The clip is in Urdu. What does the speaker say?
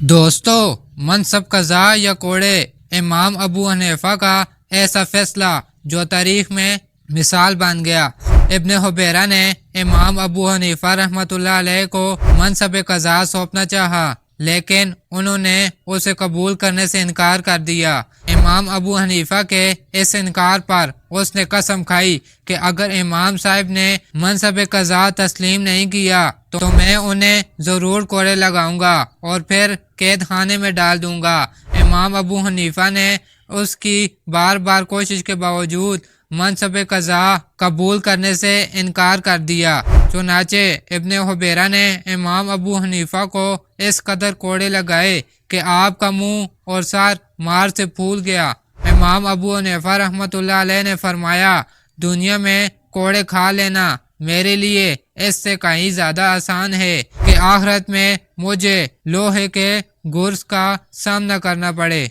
دوستو، منصب قضا یا کوڑے، امام ابو حنیفہ کا ایسا فیصلہ جو تاریخ میں مثال بن گیا۔ ابن حبیرہ نے امام ابو حنیفہ رحمۃ اللہ علیہ کو منصب قضا سونپنا چاہا، لیکن انہوں نے اسے قبول کرنے سے انکار کر دیا۔ امام ابو حنیفہ کے اس انکار پر اس نے قسم کھائی کہ اگر امام صاحب نے منصب قضا تسلیم نہیں کیا تو میں انہیں ضرور کوڑے لگاؤں گا اور پھر قید خانے میں ڈال دوں گا۔ امام ابو حنیفہ نے اس کی بار بار کوشش کے باوجود منصب قضا قبول کرنے سے انکار کر دیا۔ چنانچہ ابن حبیرہ نے امام ابو حنیفہ کو اس قدر کوڑے لگائے کہ آپ کا منہ اور سر مار سے پھول گیا۔ امام ابو حنیفہ رحمۃ اللہ علیہ نے فرمایا، دنیا میں کوڑے کھا لینا میرے لیے اس سے کہیں زیادہ آسان ہے کہ آخرت میں مجھے لوہے کے گرز کا سامنا کرنا پڑے۔